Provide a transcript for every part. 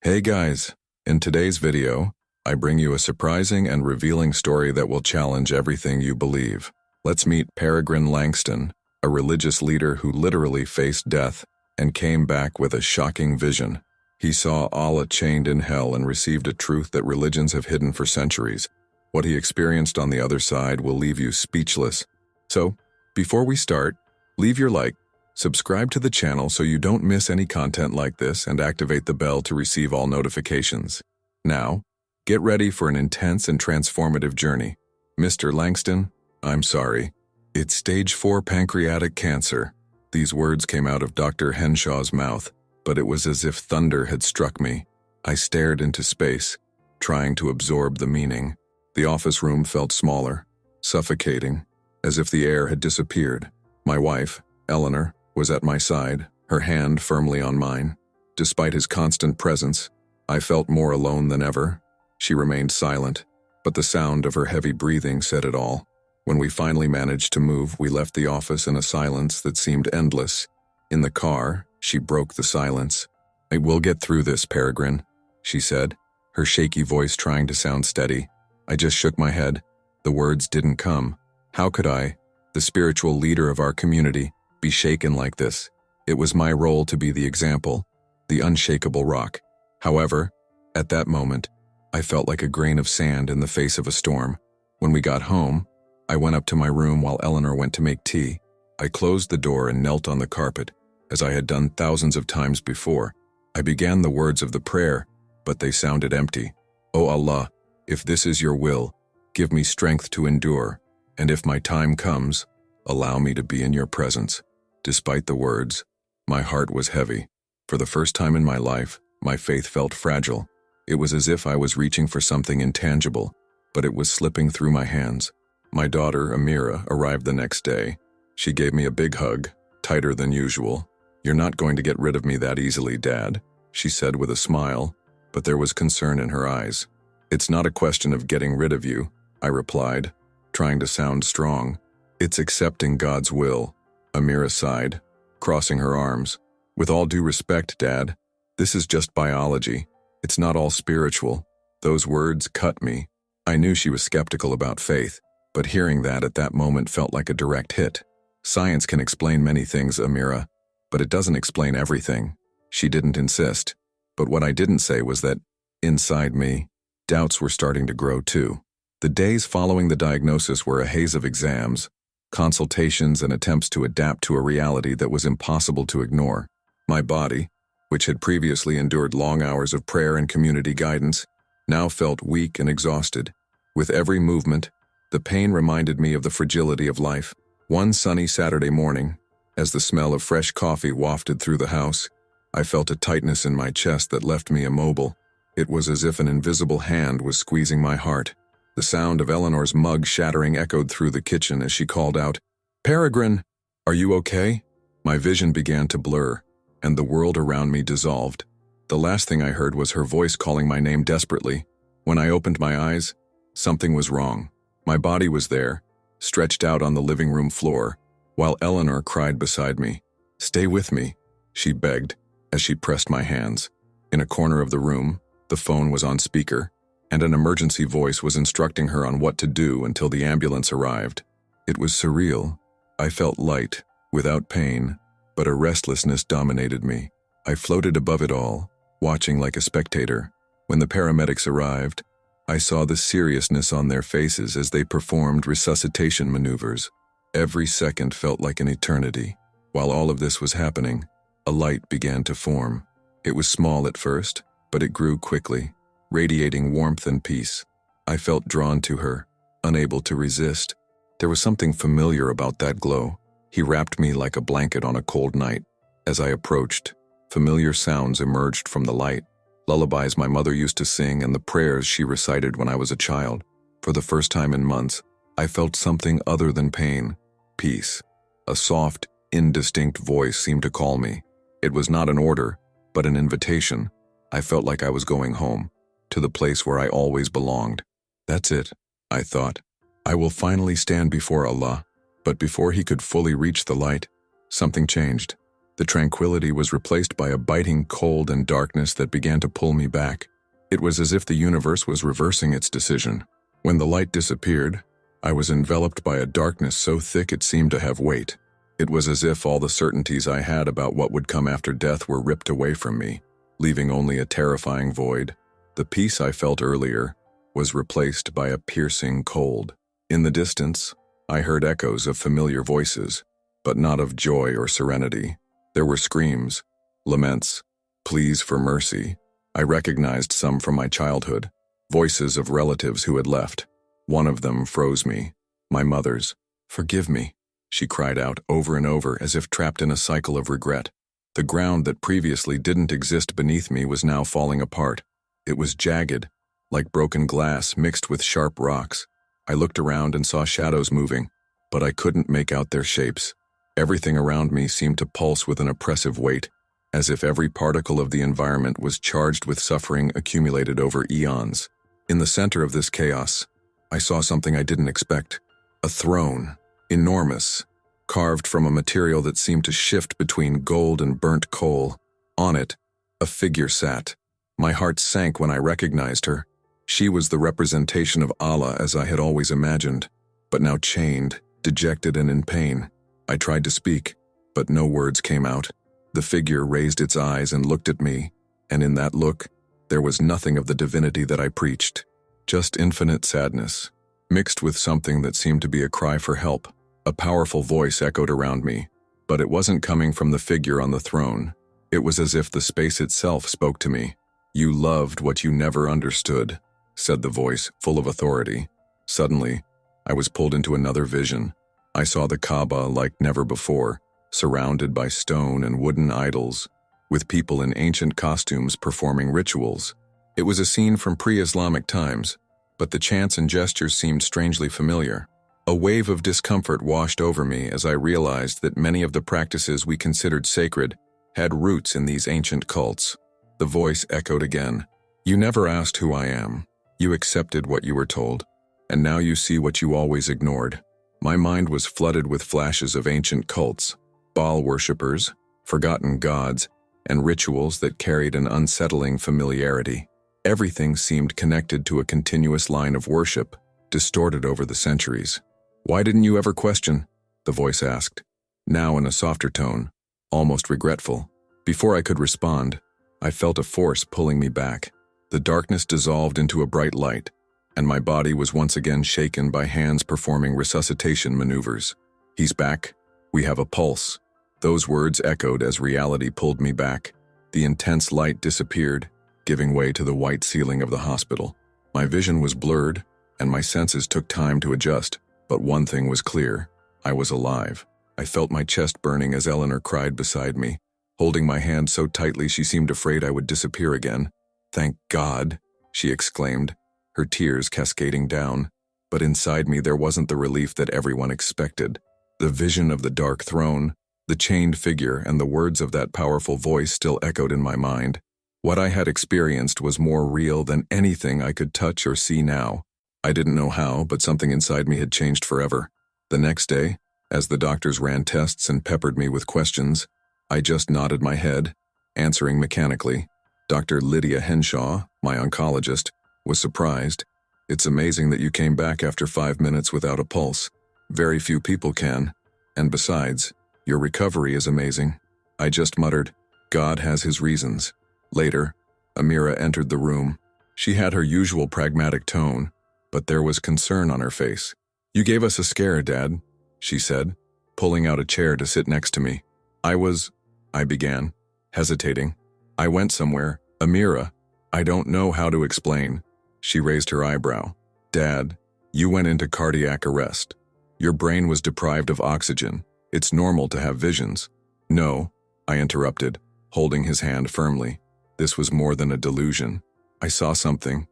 Hey guys, in today's video, I bring you a surprising and revealing story that will challenge everything you believe. Let's meet Peregrine Langston, a religious leader who literally faced death and came back with a shocking vision. He saw Allah chained in hell and received a truth that religions have hidden for centuries. What he experienced on the other side will leave you speechless. So, before we start, leave your like, subscribe to the channel so you don't miss any content like this, and activate the bell to receive all notifications. Now, get ready for an intense and transformative journey. Mr. Langston, I'm sorry. It's stage 4 pancreatic cancer. These words came out of Dr. Henshaw's mouth, but it was as if thunder had struck me. I stared into space, trying to absorb the meaning. The office room felt smaller, suffocating, as if the air had disappeared. My wife, Eleanor, was at my side, her hand firmly on mine. Despite his constant presence, I felt more alone than ever. She remained silent, but the sound of her heavy breathing said it all. When we finally managed to move, we left the office in a silence that seemed endless. In the car, she broke the silence. "I will get through this, Peregrine," she said, her shaky voice trying to sound steady. I just shook my head. The words didn't come. How could I, the spiritual leader of our community, be shaken like this? It was my role to be the example, the unshakable rock. However, at that moment, I felt like a grain of sand in the face of a storm. When we got home, I went up to my room while Eleanor went to make tea. I closed the door and knelt on the carpet, as I had done thousands of times before. I began the words of the prayer, but they sounded empty. "O Allah, if this is your will, give me strength to endure, and if my time comes, allow me to be in your presence." Despite the words, my heart was heavy. For the first time in my life, my faith felt fragile. It was as if I was reaching for something intangible, but it was slipping through my hands. My daughter, Amira, arrived the next day. She gave me a big hug, tighter than usual. "You're not going to get rid of me that easily, Dad," she said with a smile, but there was concern in her eyes. "It's not a question of getting rid of you," I replied, trying to sound strong. "It's accepting God's will." Amira sighed, crossing her arms. "With all due respect, Dad, this is just biology. It's not all spiritual." Those words cut me. I knew she was skeptical about faith, but hearing that at that moment felt like a direct hit. "Science can explain many things, Amira, but it doesn't explain everything." She didn't insist, but what I didn't say was that, inside me, doubts were starting to grow too. The days following the diagnosis were a haze of exams, consultations, and attempts to adapt to a reality that was impossible to ignore. My body, which had previously endured long hours of prayer and community guidance, now felt weak and exhausted. With every movement, the pain reminded me of the fragility of life. One sunny Saturday morning, as the smell of fresh coffee wafted through the house, I felt a tightness in my chest that left me immobile. It was as if an invisible hand was squeezing my heart. The sound of Eleanor's mug shattering echoed through the kitchen as she called out, "Peregrine, are you okay?" My vision began to blur, and the world around me dissolved. The last thing I heard was her voice calling my name desperately. When I opened my eyes, something was wrong. My body was there, stretched out on the living room floor, while Eleanor cried beside me. "Stay with me," she begged, as she pressed my hands. In a corner of the room, the phone was on speaker, and an emergency voice was instructing her on what to do until the ambulance arrived. It was surreal. I felt light, without pain, but a restlessness dominated me. I floated above it all, watching like a spectator. When the paramedics arrived, I saw the seriousness on their faces as they performed resuscitation maneuvers. Every second felt like an eternity. While all of this was happening, a light began to form. It was small at first, but it grew quickly, radiating warmth and peace. I felt drawn to her, unable to resist. There was something familiar about that glow. He wrapped me like a blanket on a cold night. As I approached, familiar sounds emerged from the light. Lullabies my mother used to sing and the prayers she recited when I was a child. For the first time in months, I felt something other than pain, peace. A soft, indistinct voice seemed to call me. It was not an order, but an invitation. I felt like I was going home, to the place where I always belonged. That's it, I thought. I will finally stand before Allah. But before he could fully reach the light, something changed. The tranquility was replaced by a biting cold and darkness that began to pull me back. It was as if the universe was reversing its decision. When the light disappeared, I was enveloped by a darkness so thick it seemed to have weight. It was as if all the certainties I had about what would come after death were ripped away from me, leaving only a terrifying void. The peace I felt earlier was replaced by a piercing cold. In the distance, I heard echoes of familiar voices, but not of joy or serenity. There were screams, laments, pleas for mercy. I recognized some from my childhood, voices of relatives who had left. One of them froze me. My mother's. "Forgive me," she cried out over and over as if trapped in a cycle of regret. The ground that previously didn't exist beneath me was now falling apart. It was jagged, like broken glass mixed with sharp rocks. I looked around and saw shadows moving, but I couldn't make out their shapes. Everything around me seemed to pulse with an oppressive weight, as if every particle of the environment was charged with suffering accumulated over eons. In the center of this chaos, I saw something I didn't expect. A throne, enormous, carved from a material that seemed to shift between gold and burnt coal. On it, a figure sat. My heart sank when I recognized her. She was the representation of Allah as I had always imagined, but now chained, dejected and in pain. I tried to speak, but no words came out. The figure raised its eyes and looked at me, and in that look, there was nothing of the divinity that I preached. Just infinite sadness, mixed with something that seemed to be a cry for help. A powerful voice echoed around me, but it wasn't coming from the figure on the throne. It was as if the space itself spoke to me. "You loved what you never understood," said the voice, full of authority. Suddenly, I was pulled into another vision. I saw the Kaaba like never before, surrounded by stone and wooden idols, with people in ancient costumes performing rituals. It was a scene from pre-Islamic times, but the chants and gestures seemed strangely familiar. A wave of discomfort washed over me as I realized that many of the practices we considered sacred had roots in these ancient cults. The voice echoed again. "You never asked who I am. You accepted what you were told, and now you see what you always ignored." My mind was flooded with flashes of ancient cults, Baal worshippers, forgotten gods, and rituals that carried an unsettling familiarity. Everything seemed connected to a continuous line of worship, distorted over the centuries. "Why didn't you ever question?" the voice asked, now in a softer tone, almost regretful. Before I could respond, I felt a force pulling me back. The darkness dissolved into a bright light, and my body was once again shaken by hands performing resuscitation maneuvers. "He's back. We have a pulse." Those words echoed as reality pulled me back. The intense light disappeared, giving way to the white ceiling of the hospital. My vision was blurred, and my senses took time to adjust, but one thing was clear. I was alive. I felt my chest burning as Eleanor cried beside me, holding my hand so tightly she seemed afraid I would disappear again. "Thank God," she exclaimed, her tears cascading down. But inside me there wasn't the relief that everyone expected. The vision of the dark throne, the chained figure, and the words of that powerful voice still echoed in my mind. What I had experienced was more real than anything I could touch or see now. I didn't know how, but something inside me had changed forever. The next day, as the doctors ran tests and peppered me with questions, I just nodded my head, answering mechanically. Dr. Lydia Henshaw, my oncologist, was surprised. "It's amazing that you came back after 5 minutes without a pulse. Very few people can. And besides, your recovery is amazing." I just muttered, "God has his reasons." Later, Amira entered the room. She had her usual pragmatic tone, but there was concern on her face. "You gave us a scare, Dad," she said, pulling out a chair to sit next to me. I began, hesitating. "I went somewhere. Amira, I don't know how to explain." She raised her eyebrow. "Dad, you went into cardiac arrest. Your brain was deprived of oxygen. It's normal to have visions." "No," I interrupted, holding his hand firmly. "This was more than a delusion. I saw something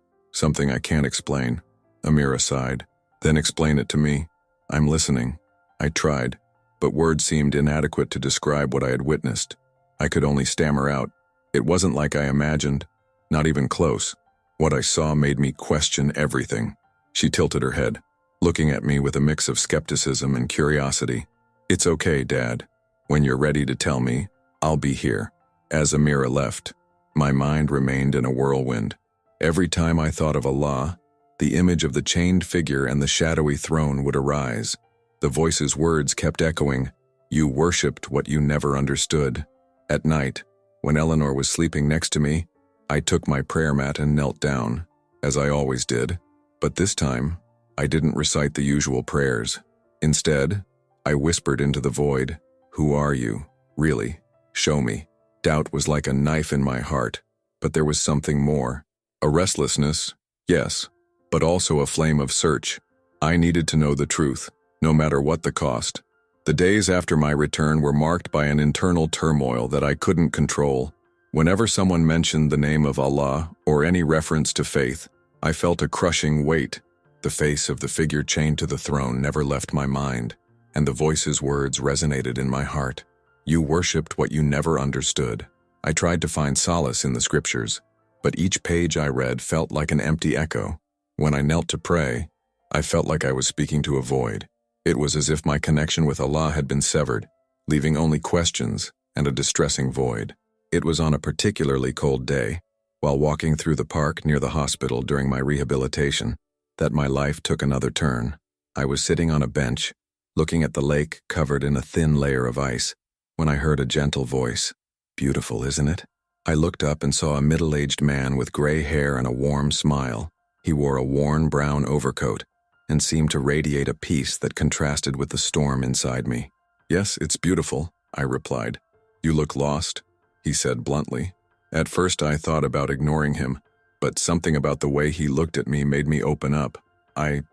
I can't explain." Amira sighed. "Then explain it to me. I'm listening." I tried, but words seemed inadequate to describe what I had witnessed. I could only stammer out. "It wasn't like I imagined. Not even close. What I saw made me question everything." She tilted her head, looking at me with a mix of skepticism and curiosity. "It's okay, Dad. When you're ready to tell me, I'll be here. As Amira left, my mind remained in a whirlwind. Every time I thought of Allah, the image of the chained figure and the shadowy throne would arise. The voice's words kept echoing, "You worshipped what you never understood." At night, when Eleanor was sleeping next to me, I took my prayer mat and knelt down, as I always did. But this time, I didn't recite the usual prayers. Instead, I whispered into the void, "Who are you? Really? Show me." Doubt was like a knife in my heart, but there was something more. A restlessness, yes, but also a flame of search. I needed to know the truth, no matter what the cost. The days after my return were marked by an internal turmoil that I couldn't control. Whenever someone mentioned the name of Allah or any reference to faith, I felt a crushing weight. The face of the figure chained to the throne never left my mind, and the voice's words resonated in my heart. You worshipped what you never understood. I tried to find solace in the scriptures, but each page I read felt like an empty echo. When I knelt to pray, I felt like I was speaking to a void. It was as if my connection with Allah had been severed, leaving only questions and a distressing void. It was on a particularly cold day, while walking through the park near the hospital during my rehabilitation, that my life took another turn. I was sitting on a bench, looking at the lake covered in a thin layer of ice, when I heard a gentle voice. "Beautiful, isn't it?" I looked up and saw a middle-aged man with gray hair and a warm smile. He wore a worn brown overcoat and seemed to radiate a peace that contrasted with the storm inside me. "Yes, it's beautiful," I replied. "You look lost," he said bluntly. At first I thought about ignoring him, but something about the way he looked at me made me open up. I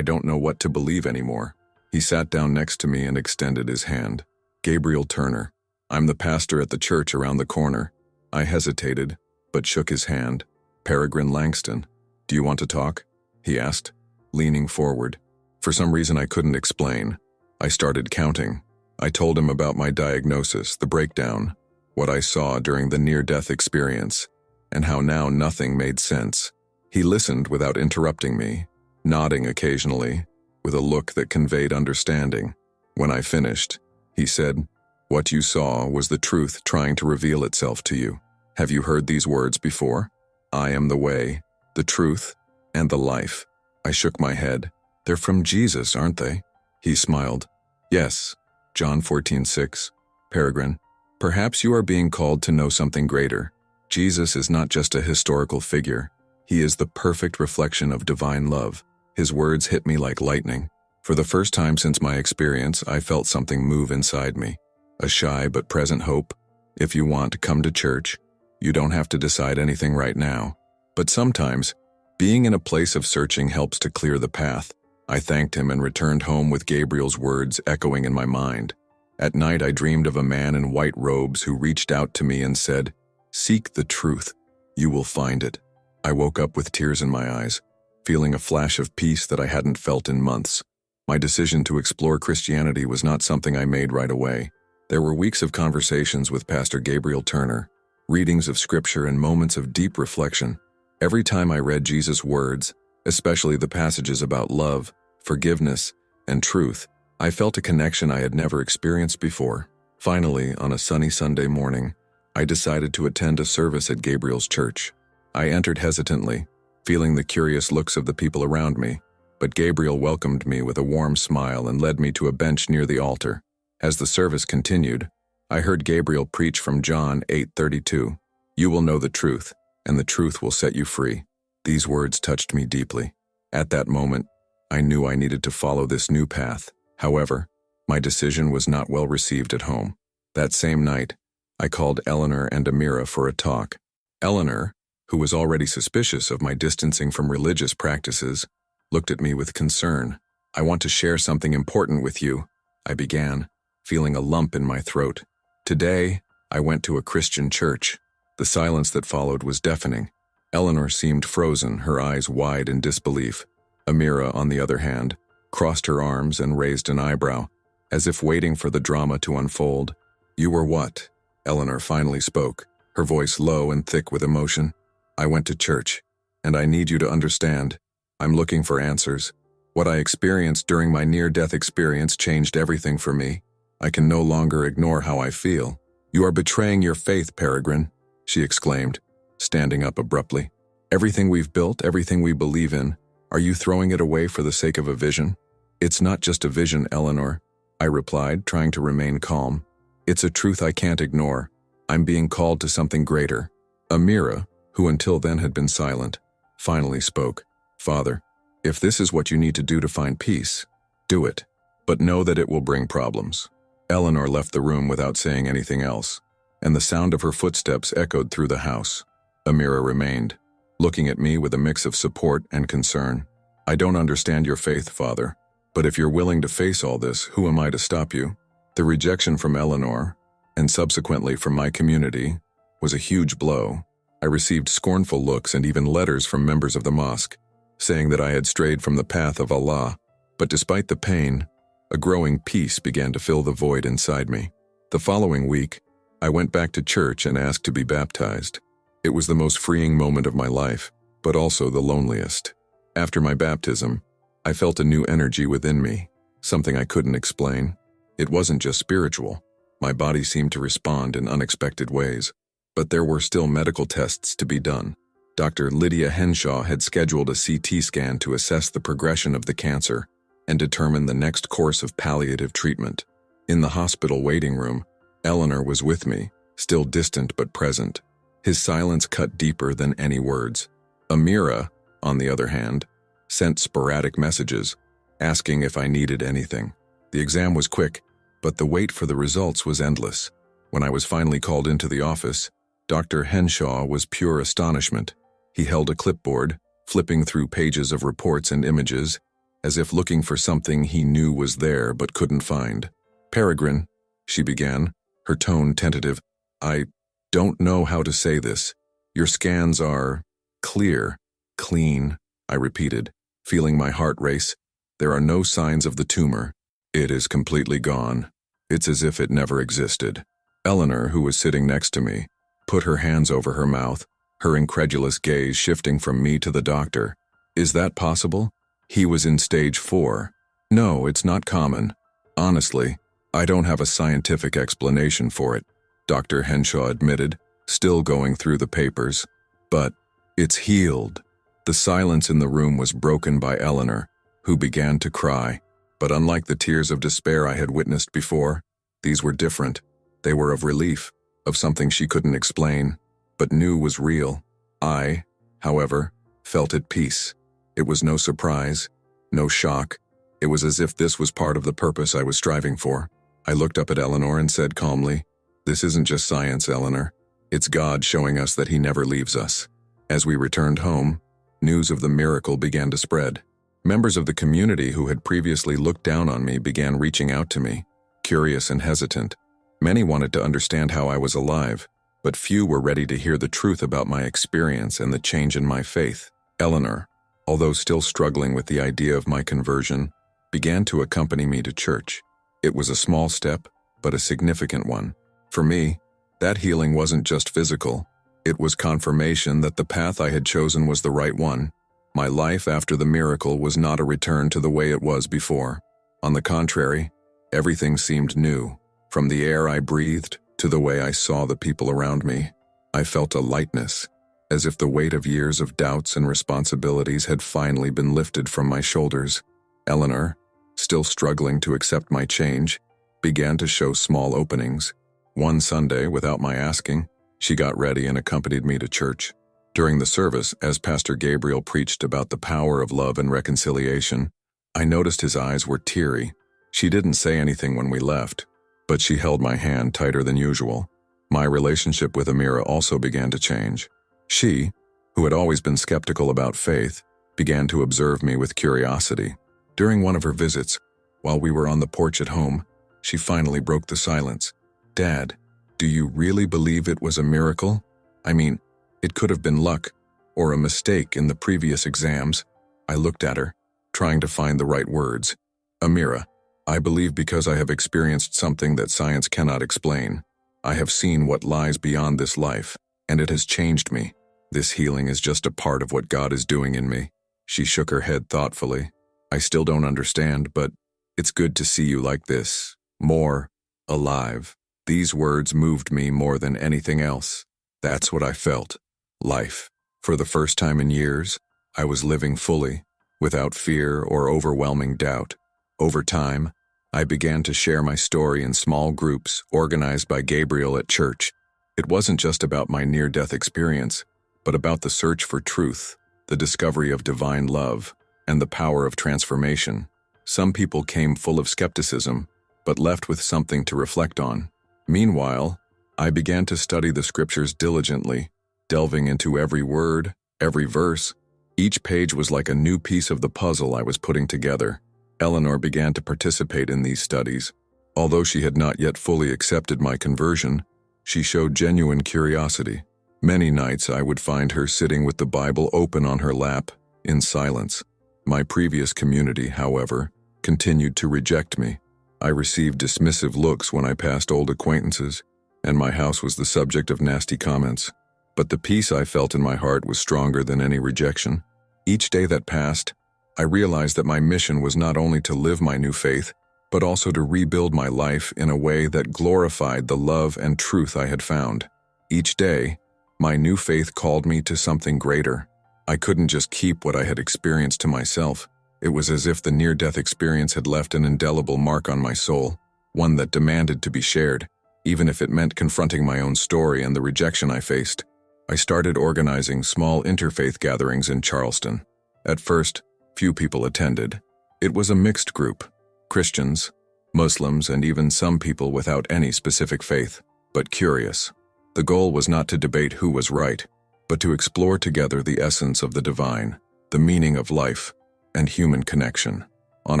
don't know what to believe anymore." He sat down next to me and extended his hand. "Gabriel Turner. I'm the pastor at the church around the corner." I hesitated, but shook his hand. "Peregrine Langston. Do you want to talk?" he asked, leaning forward. For some reason I couldn't explain. I started counting. I told him about my diagnosis, the breakdown, what I saw during the near-death experience, and how now nothing made sense. He listened without interrupting me, nodding occasionally, with a look that conveyed understanding. When I finished, he said, "What you saw was the truth trying to reveal itself to you. Have you heard these words before? I am the way, the truth, and the life." I shook my head. "They're from Jesus, aren't they?" He smiled. "Yes, John 14:6. Peregrine, perhaps you are being called to know something greater. Jesus is not just a historical figure. He is the perfect reflection of divine love." His words hit me like lightning. For the first time since my experience, I felt something move inside me. A shy but present hope. If you want to come to church, you don't have to decide anything right now. But sometimes, being in a place of searching helps to clear the path. I thanked him and returned home with Gabriel's words echoing in my mind. At night I dreamed of a man in white robes who reached out to me and said, "Seek the truth. You will find it." I woke up with tears in my eyes, feeling a flash of peace that I hadn't felt in months. My decision to explore Christianity was not something I made right away. There were weeks of conversations with Pastor Gabriel Turner, readings of scripture and moments of deep reflection. Every time I read Jesus' words, especially the passages about love, forgiveness, and truth, I felt a connection I had never experienced before. Finally, on a sunny Sunday morning, I decided to attend a service at Gabriel's church. I entered hesitantly, feeling the curious looks of the people around me, but Gabriel welcomed me with a warm smile and led me to a bench near the altar. As the service continued, I heard Gabriel preach from John 8:32. "You will know the truth, and the truth will set you free." These words touched me deeply. At that moment, I knew I needed to follow this new path. However, my decision was not well received at home. That same night, I called Eleanor and Amira for a talk. Eleanor, who was already suspicious of my distancing from religious practices, looked at me with concern. "I want to share something important with you," I began, feeling a lump in my throat. "Today, I went to a Christian church." The silence that followed was deafening. Eleanor seemed frozen, her eyes wide in disbelief. Amira, on the other hand, crossed her arms and raised an eyebrow, as if waiting for the drama to unfold. "You were what?" Eleanor finally spoke, her voice low and thick with emotion. "I went to church, and I need you to understand. I'm looking for answers. What I experienced during my near-death experience changed everything for me. I can no longer ignore how I feel. You are betraying your faith, Peregrine, she exclaimed, standing up abruptly. Everything we've built, everything we believe in, are you throwing it away for the sake of a vision? It's not just a vision, Eleanor, I replied, trying to remain calm. It's a truth I can't ignore. I'm being called to something greater. Amira, who until then had been silent, finally spoke. Father, if this is what you need to do to find peace, do it, but know that it will bring problems. Eleanor left the room without saying anything else, and the sound of her footsteps echoed through the house. Amira remained, looking at me with a mix of support and concern. I don't understand your faith, Father, but if you're willing to face all this, who am I to stop you? The rejection from Eleanor, and subsequently from my community, was a huge blow. I received scornful looks and even letters from members of the mosque, saying that I had strayed from the path of Allah. But despite the pain, a growing peace began to fill the void inside me. The following week, I went back to church and asked to be baptized. It was the most freeing moment of my life, but also the loneliest. After my baptism, I felt a new energy within me, something I couldn't explain. It wasn't just spiritual. My body seemed to respond in unexpected ways. But there were still medical tests to be done. Dr. Lydia Henshaw had scheduled a CT scan to assess the progression of the cancer and determine the next course of palliative treatment. In the hospital waiting room, Eleanor was with me, still distant but present. His silence cut deeper than any words. Amira, on the other hand, sent sporadic messages, asking if I needed anything. The exam was quick, but the wait for the results was endless. When I was finally called into the office, Dr. Henshaw was pure astonishment. He held a clipboard, flipping through pages of reports and images, as if looking for something he knew was there but couldn't find. Peregrine, she began, her tone tentative. I don't know how to say this. Your scans are clear, clean, I repeated, feeling my heart race. There are no signs of the tumor. It is completely gone. It's as if it never existed. Eleanor, who was sitting next to me, put her hands over her mouth, her incredulous gaze shifting from me to the doctor. Is that possible? He was in stage 4. No, it's not common. Honestly, I don't have a scientific explanation for it, Dr. Henshaw admitted, still going through the papers. But it's healed. The silence in the room was broken by Eleanor, who began to cry. But unlike the tears of despair I had witnessed before, these were different. They were of relief, of something she couldn't explain, but knew was real. I, however, felt at peace. It was no surprise, no shock. It was as if this was part of the purpose I was striving for. I looked up at Eleanor and said calmly, "This isn't just science, Eleanor. It's God showing us that He never leaves us." As we returned home, news of the miracle began to spread. Members of the community who had previously looked down on me began reaching out to me, curious and hesitant. Many wanted to understand how I was alive, but few were ready to hear the truth about my experience and the change in my faith. Eleanor, although still struggling with the idea of my conversion, began to accompany me to church. It was a small step, but a significant one. For me, that healing wasn't just physical. It was confirmation that the path I had chosen was the right one. My life after the miracle was not a return to the way it was before. On the contrary, everything seemed new. From the air I breathed to the way I saw the people around me, I felt a lightness, as if the weight of years of doubts and responsibilities had finally been lifted from my shoulders. Eleanor, still struggling to accept my change, began to show small openings. One Sunday, without my asking, she got ready and accompanied me to church. During the service, as Pastor Gabriel preached about the power of love and reconciliation, I noticed his eyes were teary. She didn't say anything when we left, but she held my hand tighter than usual. My relationship with Amira also began to change. She, who had always been skeptical about faith, began to observe me with curiosity. During one of her visits, while we were on the porch at home, she finally broke the silence. "Dad, do you really believe it was a miracle? I mean, it could have been luck, or a mistake in the previous exams." I looked at her, trying to find the right words. "Amira, I believe because I have experienced something that science cannot explain. I have seen what lies beyond this life, and it has changed me. This healing is just a part of what God is doing in me." She shook her head thoughtfully. "I still don't understand, but it's good to see you like this. More alive. These words moved me more than anything else. That's what I felt. Life. For the first time in years, I was living fully, without fear or overwhelming doubt. Over time, I began to share my story in small groups organized by Gabriel at church. It wasn't just about my near-death experience, but about the search for truth, the discovery of divine love, and the power of transformation. Some people came full of skepticism, but left with something to reflect on. Meanwhile, I began to study the scriptures diligently, delving into every word, every verse. Each page was like a new piece of the puzzle I was putting together. Eleanor began to participate in these studies. Although she had not yet fully accepted my conversion, she showed genuine curiosity. Many nights I would find her sitting with the Bible open on her lap, in silence. My previous community, however, continued to reject me. I received dismissive looks when I passed old acquaintances, and my house was the subject of nasty comments. But the peace I felt in my heart was stronger than any rejection. Each day that passed, I realized that my mission was not only to live my new faith, but also to rebuild my life in a way that glorified the love and truth I had found. Each day, my new faith called me to something greater. I couldn't just keep what I had experienced to myself. It was as if the near-death experience had left an indelible mark on my soul, one that demanded to be shared, even if it meant confronting my own story and the rejection I faced. I started organizing small interfaith gatherings in Charleston. At first, few people attended. It was a mixed group: Christians, Muslims, and even some people without any specific faith, but curious. The goal was not to debate who was right, but to explore together the essence of the divine, the meaning of life, and human connection. On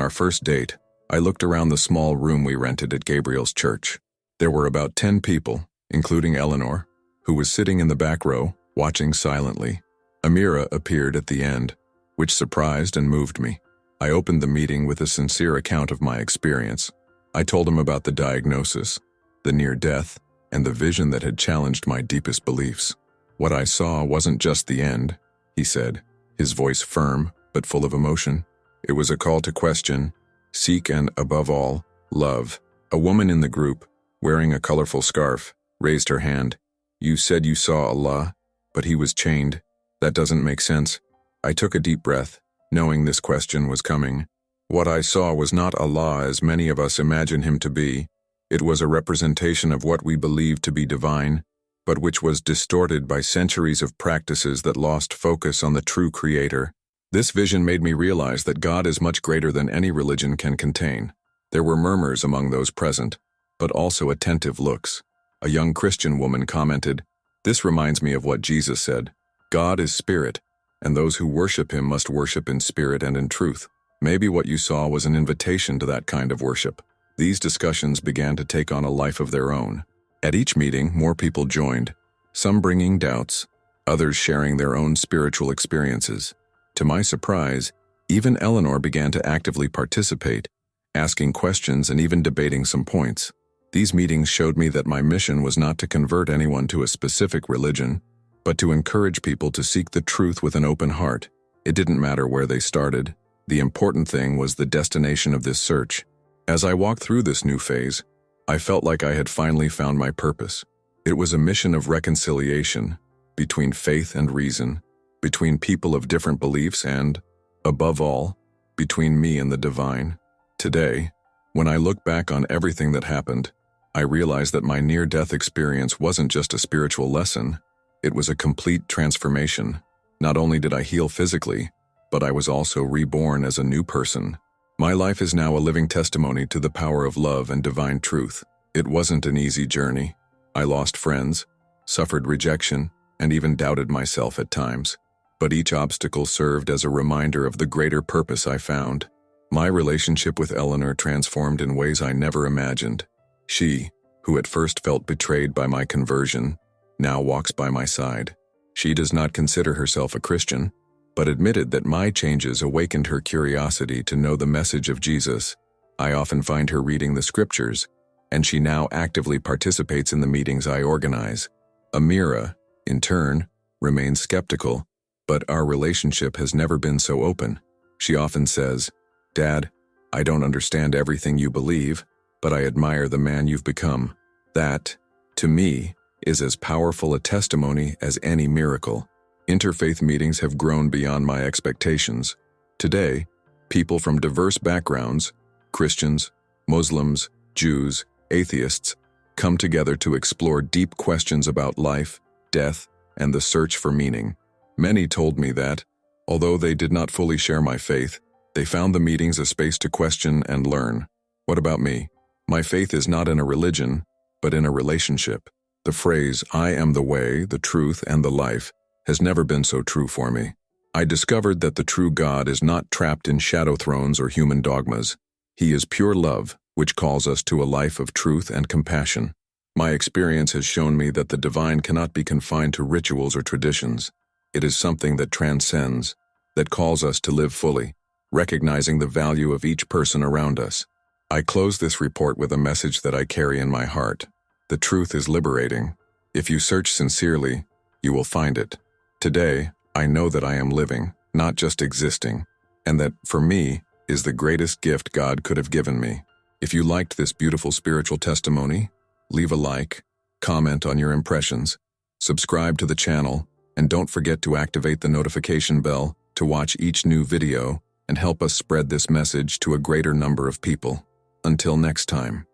our first date, I looked around the small room we rented at Gabriel's church. There were about 10 people, including Eleanor, who was sitting in the back row, watching silently. Amira appeared at the end, which surprised and moved me. I opened the meeting with a sincere account of my experience. I told him about the diagnosis, the near death, and the vision that had challenged my deepest beliefs. What I saw wasn't just the end, he said, his voice firm but full of emotion. It was a call to question, seek, and, above all, love. A woman in the group, wearing a colorful scarf, raised her hand. "You said you saw Allah, but he was chained. That doesn't make sense." I took a deep breath, knowing this question was coming. What I saw was not Allah as many of us imagine him to be. It was a representation of what we believe to be divine, but which was distorted by centuries of practices that lost focus on the true Creator. This vision made me realize that God is much greater than any religion can contain. There were murmurs among those present, but also attentive looks. A young Christian woman commented, "This reminds me of what Jesus said. God is spirit, and those who worship him must worship in spirit and in truth." Maybe what you saw was an invitation to that kind of worship. These discussions began to take on a life of their own. At each meeting, more people joined, some bringing doubts, others sharing their own spiritual experiences. To my surprise, even Eleanor began to actively participate, asking questions and even debating some points. These meetings showed me that my mission was not to convert anyone to a specific religion, but to encourage people to seek the truth with an open heart. It didn't matter where they started. The important thing was the destination of this search. As I walked through this new phase, I felt like I had finally found my purpose. It was a mission of reconciliation between faith and reason, between people of different beliefs and, above all, between me and the divine. Today, when I look back on everything that happened, I realize that my near-death experience wasn't just a spiritual lesson, it was a complete transformation. Not only did I heal physically, but I was also reborn as a new person. My life is now a living testimony to the power of love and divine truth. It wasn't an easy journey. I lost friends, suffered rejection, and even doubted myself at times. But each obstacle served as a reminder of the greater purpose I found. My relationship with Eleanor transformed in ways I never imagined. She, who at first felt betrayed by my conversion, now walks by my side. She does not consider herself a Christian, but admitted that my changes awakened her curiosity to know the message of Jesus. I often find her reading the scriptures, and she now actively participates in the meetings I organize. Amira, in turn, remains skeptical, but our relationship has never been so open. She often says, "Dad, I don't understand everything you believe, but I admire the man you've become. That, to me, is as powerful a testimony as any miracle. Interfaith meetings have grown beyond my expectations. Today, people from diverse backgrounds, Christians, Muslims, Jews, atheists, come together to explore deep questions about life, death, and the search for meaning. Many told me that, although they did not fully share my faith, they found the meetings a space to question and learn. What about me? My faith is not in a religion, but in a relationship. The phrase, "I am the way, the truth, and the life," has never been so true for me. I discovered that the true God is not trapped in shadow thrones or human dogmas. He is pure love, which calls us to a life of truth and compassion. My experience has shown me that the divine cannot be confined to rituals or traditions. It is something that transcends, that calls us to live fully, recognizing the value of each person around us. I close this report with a message that I carry in my heart. The truth is liberating. If you search sincerely, you will find it. Today, I know that I am living, not just existing, and that, for me, is the greatest gift God could have given me. If you liked this beautiful spiritual testimony, leave a like, comment on your impressions, subscribe to the channel, and don't forget to activate the notification bell to watch each new video and help us spread this message to a greater number of people. Until next time.